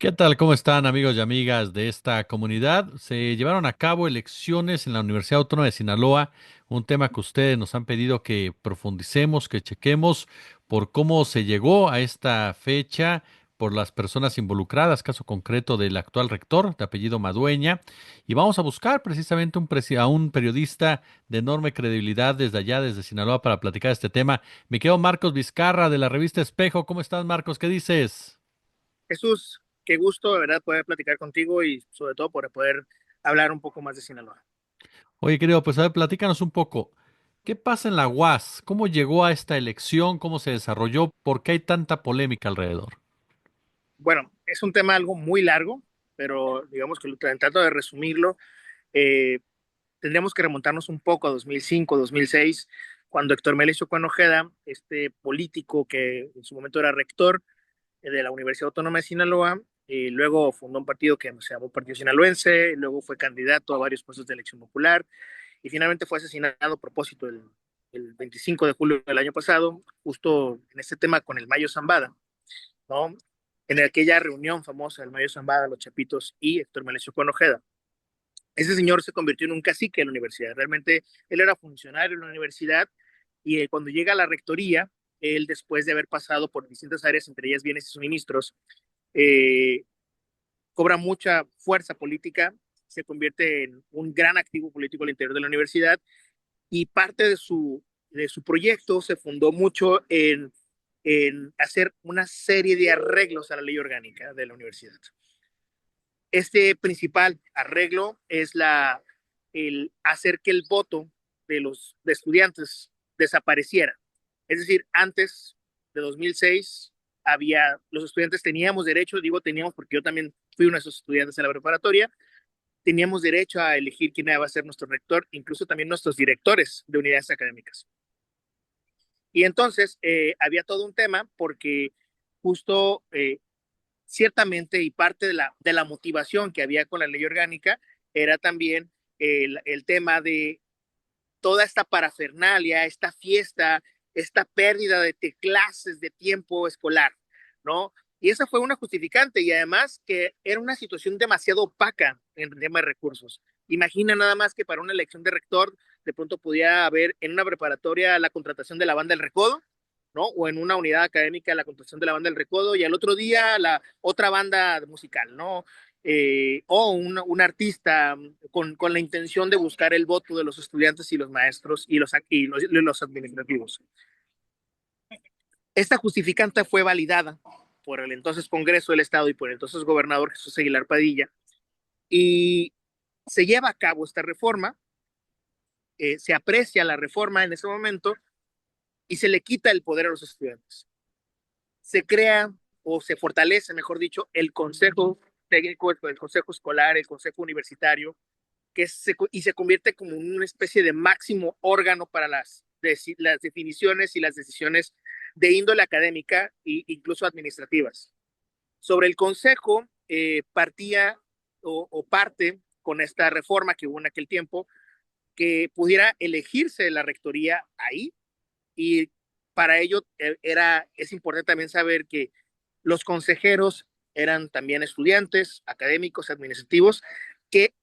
¿Qué tal? ¿Cómo están amigos y amigas de esta comunidad? Se llevaron a cabo elecciones en la Universidad Autónoma de Sinaloa, un tema que ustedes nos han pedido que profundicemos, que chequemos por cómo se llegó a esta fecha, por las personas involucradas, caso concreto del actual rector de apellido Madueña, y vamos a buscar precisamente a un periodista de enorme credibilidad desde allá, desde Sinaloa, para platicar este tema. Me quedo Marcos Vizcarra de la revista Espejo. ¿Cómo estás, Marcos? ¿Qué dices? Jesús, qué gusto de verdad poder platicar contigo y sobre todo por poder hablar un poco más de Sinaloa. Oye, querido, pues a ver, platícanos un poco. ¿Qué pasa en la UAS? ¿Cómo llegó a esta elección? ¿Cómo se desarrolló? ¿Por qué hay tanta polémica alrededor? Bueno, es un tema algo muy largo, pero digamos que trato de resumirlo. eh, Tendríamos que remontarnos un poco a 2005, 2006, cuando Héctor Melesio Cuen Ojeda, este político que en su momento era rector de la Universidad Autónoma de Sinaloa, luego fundó un partido que se llamó Partido Sinaloense, luego fue candidato a varios puestos de elección popular y finalmente fue asesinado a propósito el 25 de julio del año pasado, justo en este tema con el Mayo Zambada, ¿no? En aquella reunión famosa del Mayo Zambada, los Chapitos y Héctor Melesio Cuen Ojeda. Ese señor se convirtió en un cacique de la universidad. Realmente él era funcionario en la universidad y cuando llega a la rectoría, él después de haber pasado por distintas áreas, entre ellas bienes y suministros, eh, cobra mucha fuerza política, se convierte en un gran activo político al interior de la universidad y parte de su proyecto se fundó mucho en hacer una serie de arreglos a la ley orgánica de la universidad. Este principal arreglo es el hacer que el voto de estudiantes desapareciera. Es decir, antes de 2006 los estudiantes teníamos derecho, digo teníamos porque yo también fui uno de esos estudiantes en la preparatoria, teníamos derecho a elegir quién iba a ser nuestro rector, incluso también nuestros directores de unidades académicas. Y entonces había todo un tema porque justo ciertamente y parte de la motivación que había con la ley orgánica era también el tema de toda esta parafernalia, esta fiesta, esta pérdida de clases, de tiempo escolar, ¿no? Y esa fue una justificante y además que era una situación demasiado opaca en tema de recursos. Imagina nada más que para una elección de rector de pronto podía haber en una preparatoria la contratación de la banda del Recodo, ¿no? O en una unidad académica la contratación de la banda del Recodo y al otro día la otra banda musical, ¿no? O un artista con la intención de buscar el voto de los estudiantes y los maestros y los administrativos. Esta justificante fue validada por el entonces Congreso del Estado y por el entonces gobernador Jesús Aguilar Padilla y se lleva a cabo esta reforma, se aprecia la reforma en ese momento y se le quita el poder a los estudiantes. Se crea o se fortalece, mejor dicho, el Consejo Técnico, el Consejo Escolar, el Consejo Universitario, y se convierte como una especie de máximo órgano para las definiciones y las decisiones de índole académica e incluso administrativas. Sobre el Consejo partía o parte con esta reforma que hubo en aquel tiempo, que pudiera elegirse la rectoría ahí y para ello es importante también saber que los consejeros eran también estudiantes, académicos, administrativos, que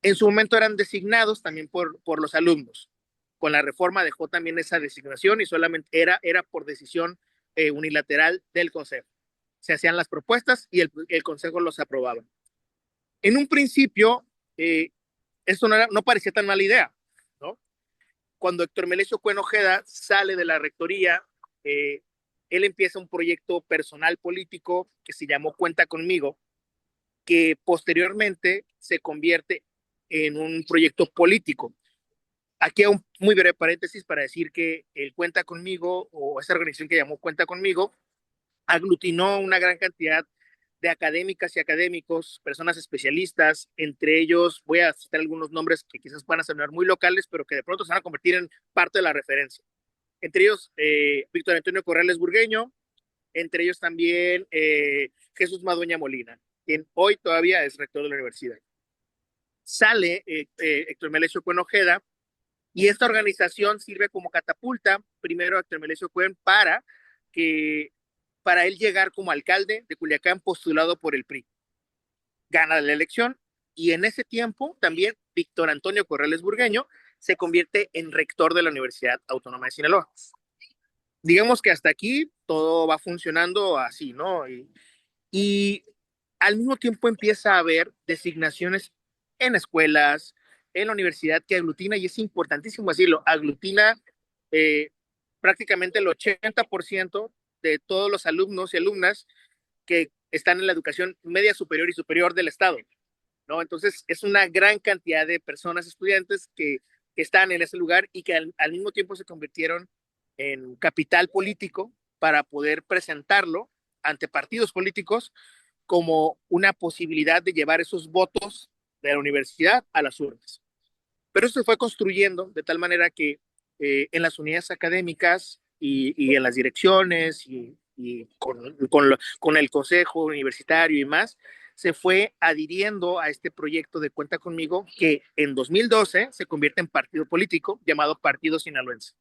en su momento eran designados también por los alumnos. Con la reforma dejó también esa designación y solamente era por decisión unilateral del Consejo. Se hacían las propuestas y el Consejo los aprobaba. En un principio, esto no parecía tan mala idea, ¿no? Cuando Héctor Melesio Cuen Ojeda sale de la rectoría, eh, él empieza un proyecto personal político que se llamó Cuenta Conmigo, que posteriormente se convierte en un proyecto político. Aquí hay un muy breve paréntesis para decir que el Cuenta Conmigo, o esta organización que llamó Cuenta Conmigo, aglutinó una gran cantidad de académicas y académicos, personas especialistas, entre ellos voy a citar algunos nombres que quizás van a sonar muy locales, pero que de pronto se van a convertir en parte de la referencia. Entre ellos, Víctor Antonio Corrales Burgueño, entre ellos también Jesús Madueña Molina, quien hoy todavía es rector de la universidad. Sale Héctor Melesio Cuen Ojeda y esta organización sirve como catapulta, primero a Héctor Melesio Cuen para que para él llegar como alcalde de Culiacán postulado por el PRI. Gana la elección y en ese tiempo también Víctor Antonio Corrales Burgueño se convierte en rector de la Universidad Autónoma de Sinaloa. Digamos que hasta aquí todo va funcionando así, ¿no? Y al mismo tiempo empieza a haber designaciones en escuelas, en la universidad que aglutina, y es importantísimo decirlo, aglutina eh, prácticamente el 80% de todos los alumnos y alumnas que están en la educación media superior y superior del Estado, ¿no? Entonces es una gran cantidad de personas, estudiantes que están en ese lugar y que al mismo tiempo se convirtieron en capital político para poder presentarlo ante partidos políticos como una posibilidad de llevar esos votos de la universidad a las urnas. Pero eso se fue construyendo de tal manera que en las unidades académicas y en las direcciones y con el consejo universitario y más, se fue adhiriendo a este proyecto de Cuenta Conmigo, que en 2012 se convierte en partido político llamado Partido Sinaloense.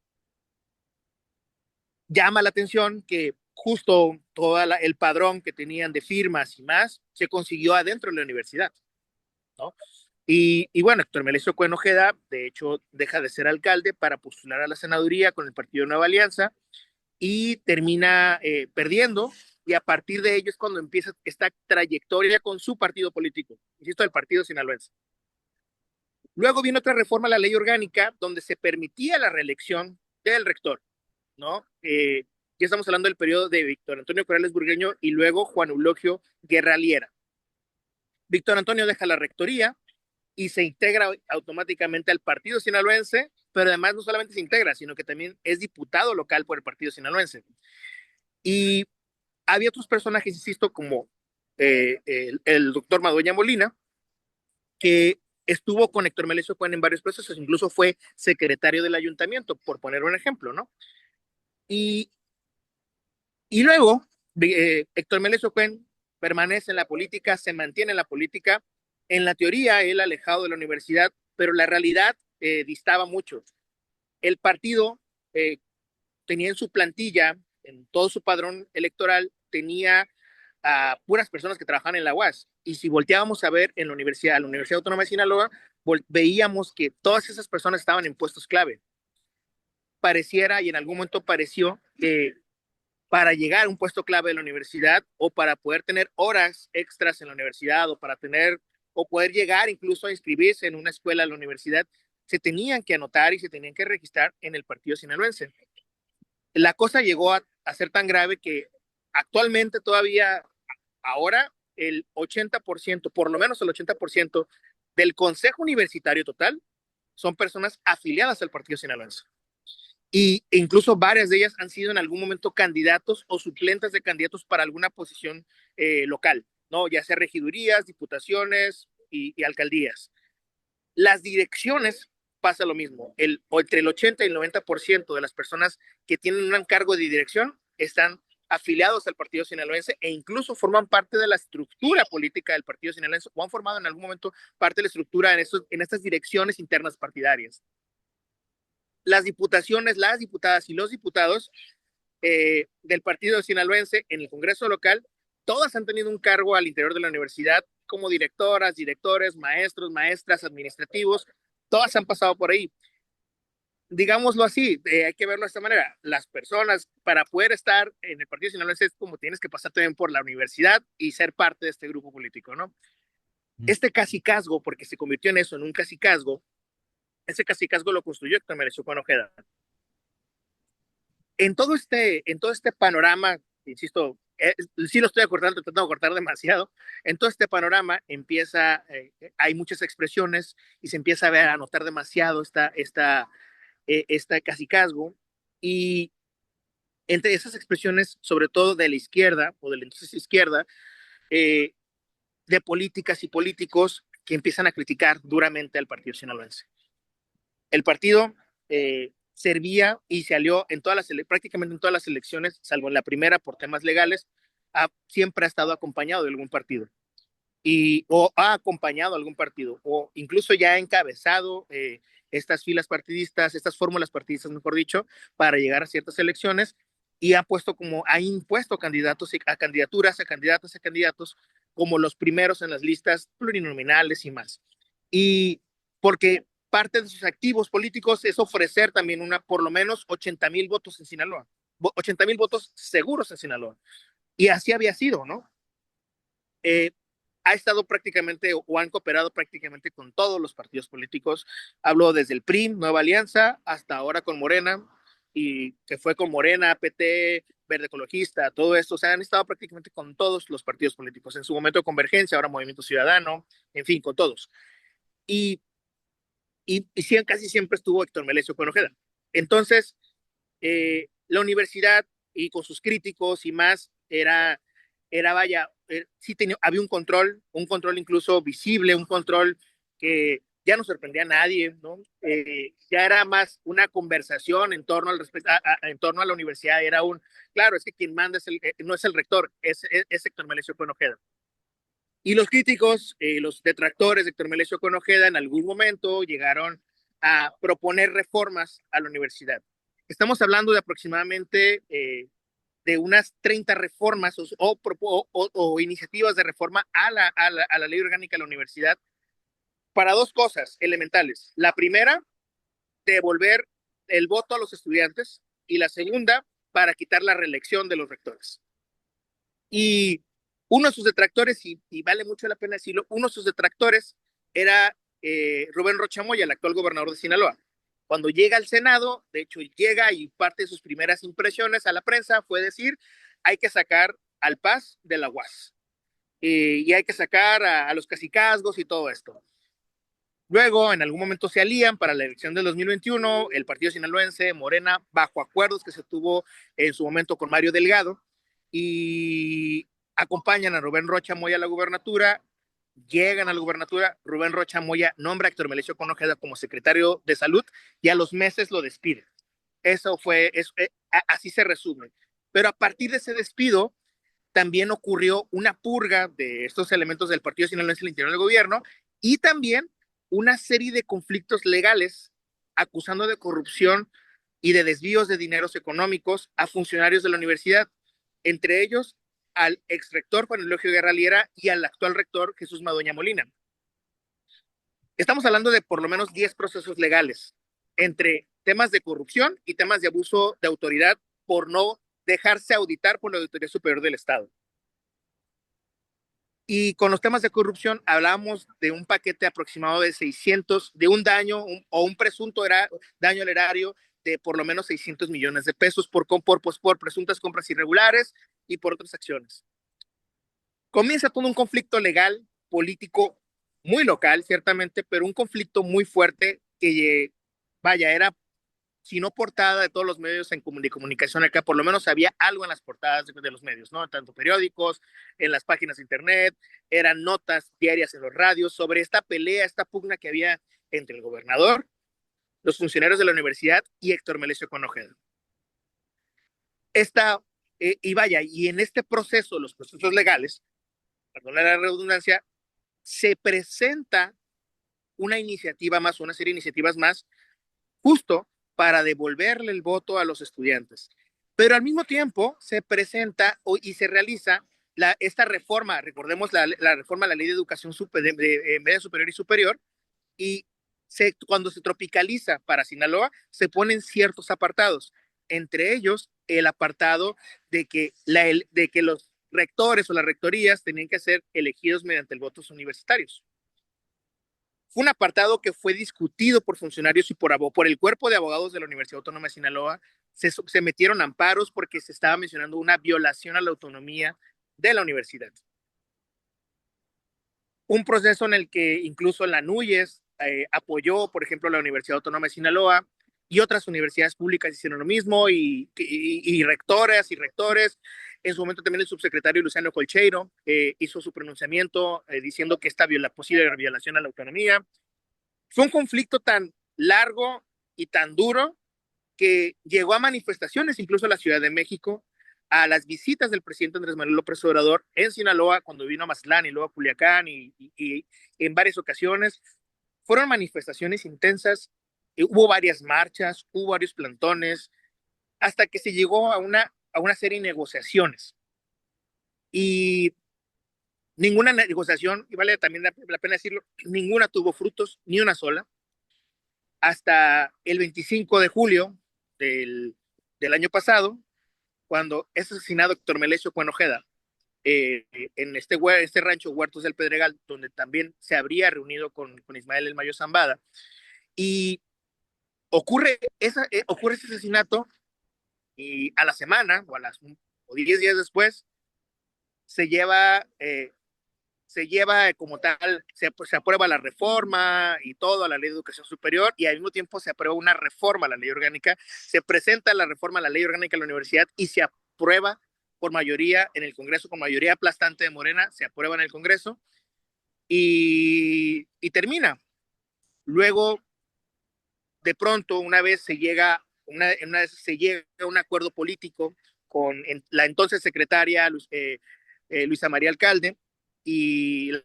Llama la atención que justo todo el padrón que tenían de firmas y más se consiguió adentro de la universidad, ¿no? Bueno, Héctor Melesio Cuen Ojeda, de hecho, deja de ser alcalde para postular a la senaduría con el Partido Nueva Alianza y termina perdiendo, y a partir de ello es cuando empieza esta trayectoria con su partido político, insisto, el Partido Sinaloense. Luego viene otra reforma a la ley orgánica donde se permitía la reelección del rector, ¿no? Ya estamos hablando del periodo de Víctor Antonio Corrales Burgueño y luego Juan Eulogio Guerra Liera. Víctor Antonio deja la rectoría y se integra automáticamente al Partido Sinaloense, pero además no solamente se integra, sino que también es diputado local por el Partido Sinaloense. Y había otros personajes, insisto, como el doctor Madueña Molina, que estuvo con Héctor Melesio Cuen en varios procesos, incluso fue secretario del ayuntamiento, por poner un ejemplo, ¿no? Y, y luego, Héctor Melesio Cuen permanece en la política, se mantiene en la política, en la teoría él alejado de la universidad, pero la realidad distaba mucho. El partido eh, tenía en su plantilla, en todo su padrón electoral, tenía a puras personas que trabajaban en la UAS. Y si volteábamos a ver en la Universidad Autónoma de Sinaloa, veíamos que todas esas personas estaban en puestos clave. Pareciera, y en algún momento pareció, que para llegar a un puesto clave de la universidad o para poder tener horas extras en la universidad o para tener o poder llegar incluso a inscribirse en una escuela de la universidad, se tenían que anotar y se tenían que registrar en el partido sinaloense. La cosa llegó a ser tan grave que actualmente todavía ahora el 80%, por lo menos el 80% del consejo universitario total son personas afiliadas al partido sinaloense. Y incluso varias de ellas han sido en algún momento candidatos o suplentes de candidatos para alguna posición local, ¿no? Ya sea regidurías, diputaciones y alcaldías. Las direcciones pasa lo mismo. Entre el 80 y el 90% de las personas que tienen un cargo de dirección están afiliados al partido sinaloense e incluso forman parte de la estructura política del partido sinaloense o han formado en algún momento parte de la estructura en estas direcciones internas partidarias. Las diputaciones, las diputadas y los diputados del partido sinaloense en el Congreso local, todas han tenido un cargo al interior de la universidad como directoras, directores, maestros, maestras, administrativos, todas han pasado por ahí. Digámoslo así, hay que verlo de esta manera. Las personas, para poder estar en el partido sinaloense, es como tienes que pasar también por la universidad y ser parte de este grupo político, ¿no? Este cacicazgo, porque se convirtió en eso, en un cacicazgo, ese cacicazgo lo construyó Héctor Melesio Cuen Ojeda. En todo este panorama, insisto, sí lo estoy acortando, tratando de cortar demasiado. En todo este panorama hay muchas expresiones y se empieza a ver, a notar demasiado esta cacicazgo. Y entre esas expresiones, sobre todo de la izquierda o de la entonces izquierda, eh, de políticas y políticos que empiezan a criticar duramente al partido sinaloense. El partido servía y se alió prácticamente en todas las elecciones, salvo en la primera por temas legales, siempre ha estado acompañado de algún partido o ha acompañado a algún partido o incluso ya ha encabezado estas filas partidistas, estas fórmulas partidistas, mejor dicho, para llegar a ciertas elecciones y ha impuesto candidatos a candidaturas, a candidatas, a candidatos como los primeros en las listas plurinominales y más. Y porque parte de sus activos políticos es ofrecer también por lo menos 80,000 votos en Sinaloa, 80,000 votos seguros en Sinaloa. Y así había sido, ¿no? Eh, ha estado prácticamente o han cooperado prácticamente con todos los partidos políticos. Hablo desde el PRI, Nueva Alianza, hasta ahora con Morena, y que fue con Morena, PT, Verde Ecologista, todo esto. O sea, han estado prácticamente con todos los partidos políticos. En su momento Convergencia, ahora Movimiento Ciudadano, en fin, con todos. Y, y casi siempre estuvo Héctor Melesio con Ojeda. Entonces, la universidad y con sus críticos y más, vaya, sí había un control incluso visible, un control que ya no sorprendía a nadie, ¿no? Ya era más una conversación en torno en torno a la universidad, claro, es que quien manda no es el rector, es Héctor Melesio Ojeda. Y los críticos, los detractores de Héctor Melesio Ojeda, en algún momento llegaron a proponer reformas a la universidad. Estamos hablando de aproximadamente de unas 30 reformas o iniciativas de reforma a la ley orgánica de la universidad para dos cosas elementales. La primera, devolver el voto a los estudiantes, y la segunda, para quitar la reelección de los rectores. Y uno de sus detractores, y vale mucho la pena decirlo, uno de sus detractores era Rubén Rocha Moya, el actual gobernador de Sinaloa. Cuando llega al Senado, de hecho llega y parte de sus primeras impresiones a la prensa fue decir, hay que sacar al Paz de la UAS, y hay que sacar a los cacicazgos y todo esto. Luego, en algún momento se alían para la elección del 2021, el partido sinaloense, Morena, bajo acuerdos que se tuvo en su momento con Mario Delgado, y acompañan a Rubén Rocha Moya a la gubernatura, llegan a la gubernatura, Rubén Rocha Moya nombra a Héctor Melesio Ojeda como secretario de salud y a los meses lo despide. Así se resume. Pero a partir de ese despido, también ocurrió una purga de estos elementos del partido sinaloense al interior del gobierno, y también una serie de conflictos legales acusando de corrupción y de desvíos de dineros económicos a funcionarios de la universidad, entre ellos al ex rector Juan Eulogio Guerra Liera y al actual rector Jesús Madueña Molina. Estamos hablando de por lo menos 10 procesos legales entre temas de corrupción y temas de abuso de autoridad por no dejarse auditar por la Auditoría Superior del Estado. Y con los temas de corrupción hablábamos de un paquete aproximado de 600, de un daño o un presunto daño al erario de por lo menos 600 millones de pesos por presuntas compras irregulares y por otras acciones. Comienza todo un conflicto legal, político, muy local, ciertamente, pero un conflicto muy fuerte que, vaya, era, si no portada de todos los medios de comunicación acá, por lo menos había algo en las portadas de los medios, ¿no? Tanto periódicos, en las páginas de internet, eran notas diarias en los radios sobre esta pelea, esta pugna que había entre el gobernador, los funcionarios de la universidad y Héctor Melesio Ojeda. Y vaya, y en este proceso, los procesos legales, perdón la redundancia, se presenta una iniciativa más, una serie de iniciativas más, justo para devolverle el voto a los estudiantes. Pero al mismo tiempo se presenta y se realiza esta reforma, recordemos la reforma a la Ley de Educación Media Superior y Superior, y cuando se tropicaliza para Sinaloa, se ponen ciertos apartados, entre ellos el apartado de que los rectores o las rectorías tenían que ser elegidos mediante el votos universitarios. Fue un apartado que fue discutido por funcionarios y por el cuerpo de abogados de la Universidad Autónoma de Sinaloa. Se metieron amparos porque se estaba mencionando una violación a la autonomía de la universidad. Un proceso en el que incluso la NUYES apoyó, por ejemplo, la Universidad Autónoma de Sinaloa, y otras universidades públicas hicieron lo mismo, y rectoras y rectores. En su momento también el subsecretario Luciano Colcheiro hizo su pronunciamiento diciendo que esta posible violación a la autonomía. Fue un conflicto tan largo y tan duro que llegó a manifestaciones, incluso a la Ciudad de México, a las visitas del presidente Andrés Manuel López Obrador en Sinaloa, cuando vino a Mazatlán y luego a Culiacán, y en varias ocasiones. Fueron manifestaciones intensas, hubo varias marchas, hubo varios plantones, hasta que se llegó a una a una serie de negociaciones y ninguna negociación, y vale también la pena decirlo, ninguna tuvo frutos, ni una sola, hasta el 25 de julio del año pasado, cuando es asesinado Héctor Melesio Cuenojeda en este rancho Huertos del Pedregal, donde también se habría reunido con Ismael El Mayo Zambada. Y ocurre ese asesinato y a la semana o 10 días después se lleva, como tal, se aprueba la reforma y todo a la ley de educación superior y al mismo tiempo se aprueba una reforma a la ley orgánica, se presenta la reforma a la ley orgánica de la universidad y se aprueba por mayoría en el Congreso, con mayoría aplastante de Morena, se aprueba en el Congreso y termina. Luego, de pronto, una vez se llega a un acuerdo político con la entonces secretaria Luisa María Alcalde y la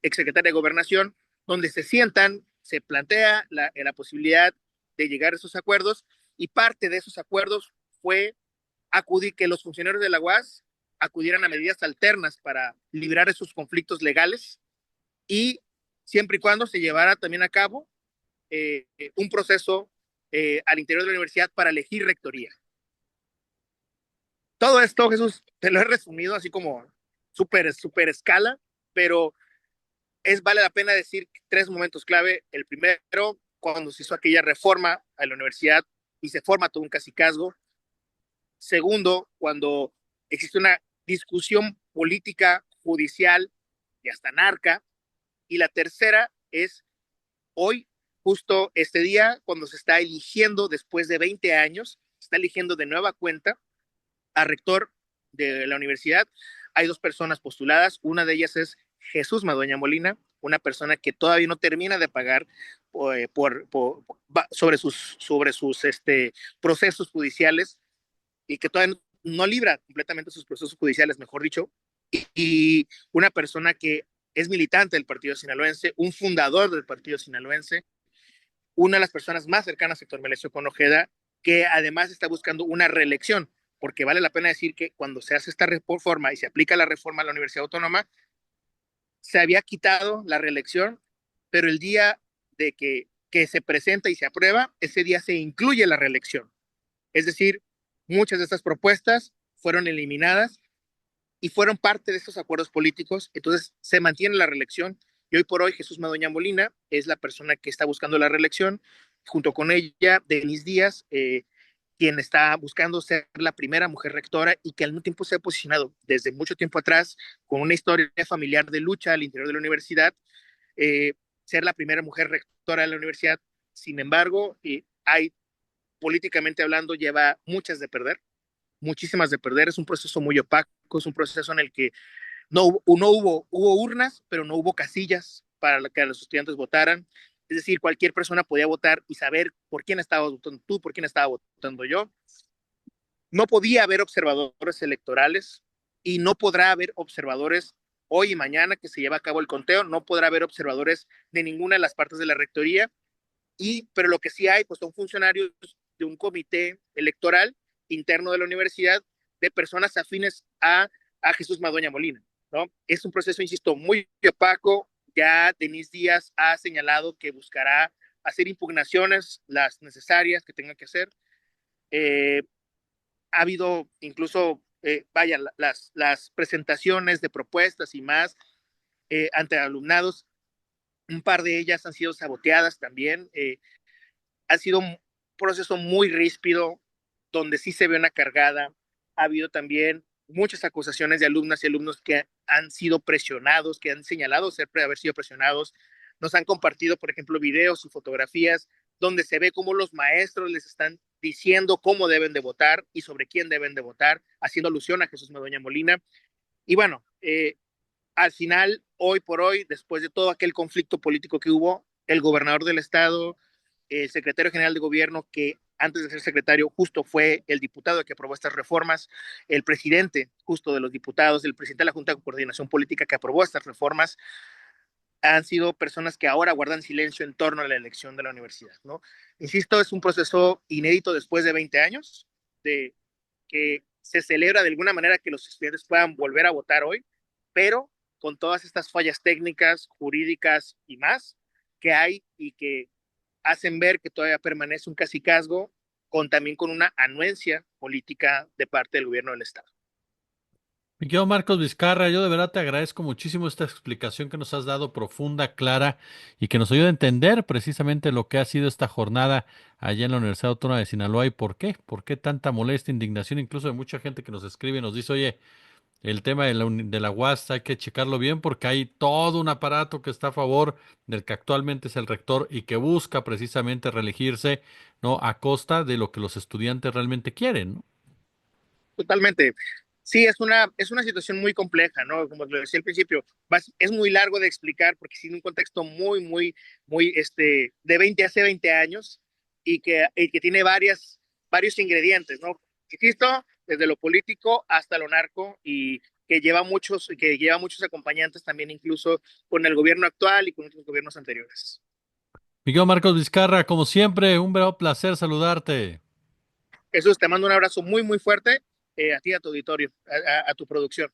exsecretaria de Gobernación, donde se sientan, se plantea la posibilidad de llegar a esos acuerdos y parte de esos acuerdos fue que los funcionarios de la UAS acudieran a medidas alternas para librar esos conflictos legales y siempre y cuando se llevara también a cabo un proceso al interior de la universidad para elegir rectoría. Todo esto, Jesús, te lo he resumido así como súper escala, pero vale la pena decir tres momentos clave. El primero, cuando se hizo aquella reforma a la universidad y se forma todo un cacicazgo. Segundo, cuando existe una discusión política, judicial y hasta narca. Y la tercera es hoy, justo este día, cuando se está eligiendo, después de 20 años, se está eligiendo de nueva cuenta a rector de la universidad. Hay dos personas postuladas, una de ellas es Jesús Madueña Molina, una persona que todavía no termina de pagar sobre sus procesos judiciales y que todavía no libra completamente sus procesos judiciales, mejor dicho, y una persona que es militante del partido sinaloense, un fundador del partido sinaloense, una de las personas más cercanas a Héctor Melesio Ojeda, que además está buscando una reelección, porque vale la pena decir que cuando se hace esta reforma y se aplica la reforma a la Universidad Autónoma, se había quitado la reelección, pero el día de que se presenta y se aprueba, ese día se incluye la reelección. Es decir, muchas de estas propuestas fueron eliminadas y fueron parte de estos acuerdos políticos. Entonces se mantiene la reelección y hoy por hoy Jesús Madueña Molina es la persona que está buscando la reelección. Junto con ella, Denise Díaz, quien está buscando ser la primera mujer rectora y que al mismo tiempo se ha posicionado desde mucho tiempo atrás con una historia familiar de lucha al interior de la universidad, ser la primera mujer rectora de la universidad. Sin embargo, hay políticamente hablando, lleva muchas de perder, muchísimas de perder. Es un proceso muy opaco, es un proceso en el que hubo urnas, pero no hubo casillas para que los estudiantes votaran. Es decir, cualquier persona podía votar y saber por quién estaba votando tú, por quién estaba votando yo. No podía haber observadores electorales y no podrá haber observadores hoy y mañana que se lleva a cabo el conteo, no podrá haber observadores de ninguna de las partes de la rectoría, pero lo que sí hay pues son funcionarios de un comité electoral interno de la universidad de personas afines a Jesús Madueña Molina, ¿no? Es un proceso, insisto, muy opaco. Ya Denise Díaz ha señalado que buscará hacer impugnaciones las necesarias que tenga que hacer. Ha habido incluso, las presentaciones de propuestas y más ante alumnados, un par de ellas han sido saboteadas también. Ha sido un proceso muy ríspido, donde sí se ve una cargada. Ha habido también muchas acusaciones de alumnas y alumnos que han sido presionados, que han señalado haber sido presionados. Nos han compartido, por ejemplo, videos y fotografías donde se ve cómo los maestros les están diciendo cómo deben de votar y sobre quién deben de votar, haciendo alusión a Jesús Madueña Molina. Y bueno, al final, hoy por hoy, después de todo aquel conflicto político que hubo, el gobernador del estado, el secretario general de gobierno, que antes de ser secretario justo fue el diputado que aprobó estas reformas, el presidente justo de los diputados, el presidente de la Junta de Coordinación Política que aprobó estas reformas, han sido personas que ahora guardan silencio en torno a la elección de la universidad, ¿no? Insisto, es un proceso inédito después de 20 años, de que se celebra de alguna manera que los estudiantes puedan volver a votar hoy, pero con todas estas fallas técnicas, jurídicas y más que hay y que hacen ver que todavía permanece un cacicazgo también con una anuencia política de parte del gobierno del Estado. Mi querido Marcos Vizcarra, yo de verdad te agradezco muchísimo esta explicación que nos has dado profunda, clara y que nos ayuda a entender precisamente lo que ha sido esta jornada allá en la Universidad Autónoma de Sinaloa y por qué tanta molestia, indignación, incluso de mucha gente que nos escribe y nos dice, oye, el tema de de la UAS hay que checarlo bien porque hay todo un aparato que está a favor del que actualmente es el rector y que busca precisamente reelegirse, ¿no? A costa de lo que los estudiantes realmente quieren, ¿no? Totalmente. Sí, es una situación muy compleja, ¿no? Como lo decía al principio, es muy largo de explicar porque tiene un contexto muy, de 20 hace 20 años y que tiene varios ingredientes, ¿no? Insisto, desde lo político hasta lo narco y que lleva muchos acompañantes también incluso con el gobierno actual y con otros gobiernos anteriores. Miguel Marcos Vizcarra, como siempre, un verdadero placer saludarte. Jesús, te mando un abrazo muy fuerte a ti, a tu auditorio, a tu producción.